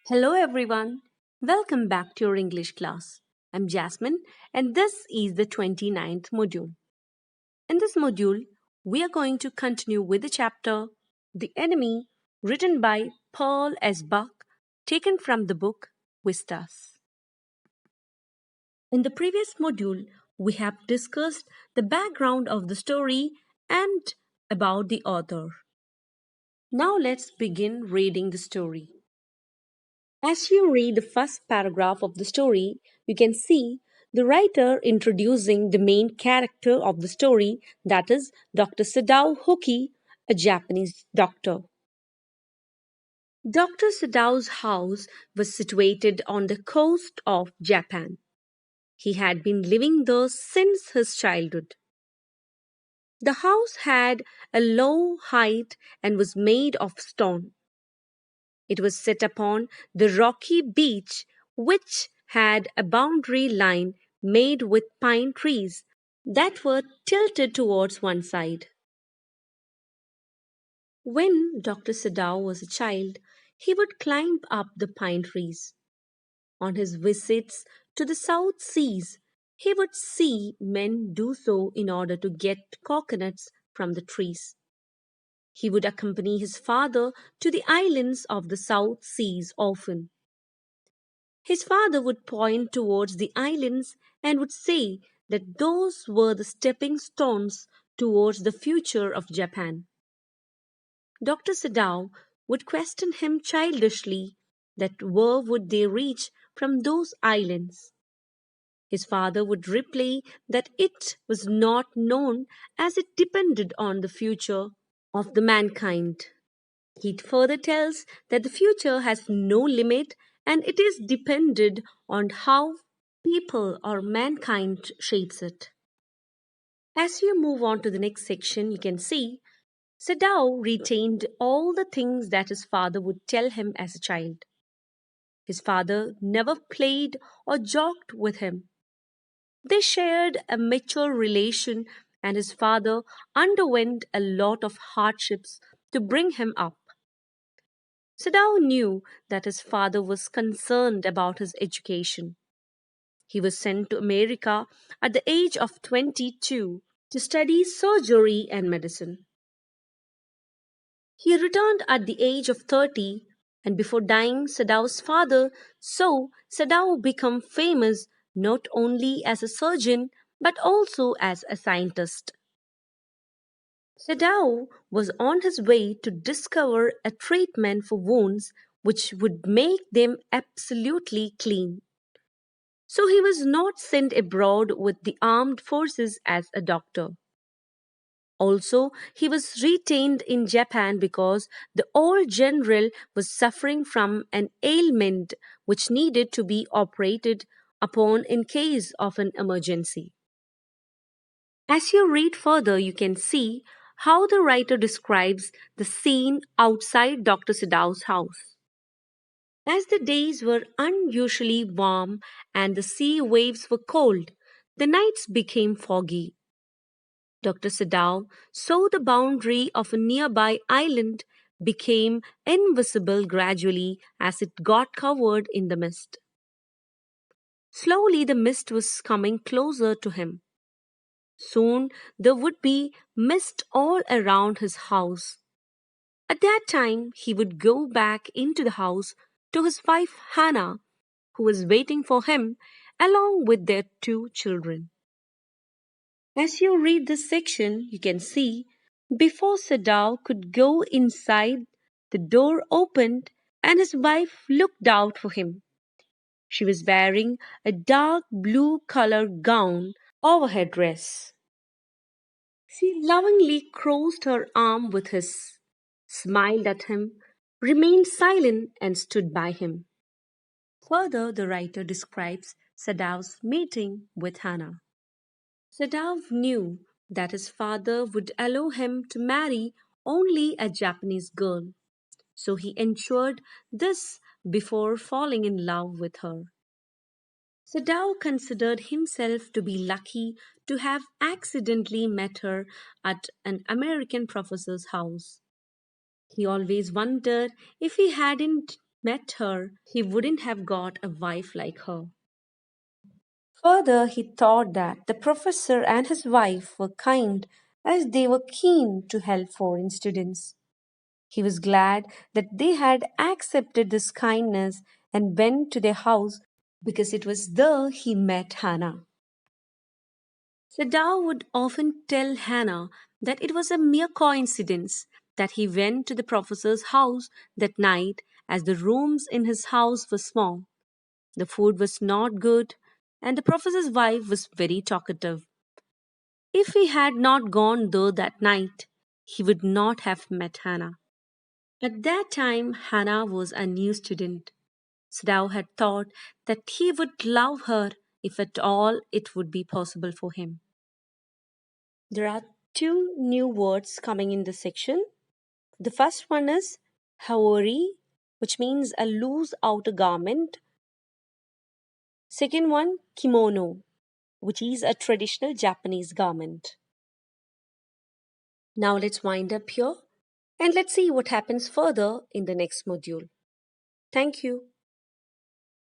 Hello everyone. Welcome back to your English class. I'm Jasmine and this is the 29th module. In this module, we are going to continue with the chapter The Enemy written by Paul S. Buck, taken from the book Vistas. In the previous module, we have discussed the background of the story and about the author. Now let's begin reading the story. As you read the first paragraph of the story, you can see the writer introducing the main character of the story, that is Dr. Sadao Hoki, a Japanese doctor. Dr. Sadao's house was situated on the coast of Japan. He had been living there since his childhood. The house had a low height and was made of stone. It was set upon the rocky beach, which had a boundary line made with pine trees that were tilted towards one side. When Dr. Sadao was a child, he would climb up the pine trees. On his visits to the South Seas, he would see men do so in order to get coconuts from the trees. He would accompany his father to the islands of the South Seas often. His father would point towards the islands and would say that those were the stepping stones towards the future of Japan. Dr. Sadao would question him childishly that where would they reach from those islands. His father would reply that it was not known as it depended on the future of the mankind. He further tells that the future has no limit and it is dependent on how people or mankind shapes it. As you move on to the next section, you can see Sadao retained all the things that his father would tell him as a child. His father never played or joked with him. They shared a mature relation, and his father underwent a lot of hardships to bring him up. Sadao knew that his father was concerned about his education. He was sent to America at the age of 22 to study surgery and medicine. He returned at the age of 30, and before dying, Sadao's father saw Sadao become famous not only as a surgeon but also as a scientist. Sadao was on his way to discover a treatment for wounds which would make them absolutely clean. So he was not sent abroad with the armed forces as a doctor. Also, he was retained in Japan because the old general was suffering from an ailment which needed to be operated upon in case of an emergency. As you read further, you can see how the writer describes the scene outside Dr. Sadao's house. As the days were unusually warm and the sea waves were cold, the nights became foggy. Dr. Sadao saw the boundary of a nearby island became invisible gradually as it got covered in the mist. Slowly the mist was coming closer to him. Soon there would be mist all around his house. At that time he would go back into the house to his wife Hannah, who was waiting for him along with their two children. As you read this section, you can see before Sadao could go inside, the door opened and his wife looked out for him. She was wearing a dark blue colored gown over her dress. She lovingly crossed her arm with his, smiled at him, remained silent, and stood by him. Further, the writer describes Sadao's meeting with Hannah. Sadao knew that his father would allow him to marry only a Japanese girl, so he ensured this before falling in love with her. Sadao considered himself to be lucky to have accidentally met her at an American professor's house. He always wondered if he hadn't met her, he wouldn't have got a wife like her. Further, he thought that the professor and his wife were kind as they were keen to help foreign students. He was glad that they had accepted this kindness and went to their house because it was there he met Hannah. Sadao would often tell Hannah that it was a mere coincidence that he went to the professor's house that night as the rooms in his house were small. The food was not good, and the professor's wife was very talkative. If he had not gone there that night, he would not have met Hannah. At that time, Hannah was a new student. Sadao had thought that he would love her if at all it would be possible for him. There are two new words coming in this section. The first one is Haori, which means a loose outer garment. Second one, kimono, which is a traditional Japanese garment. Now let's wind up here and let's see what happens further in the next module. Thank you.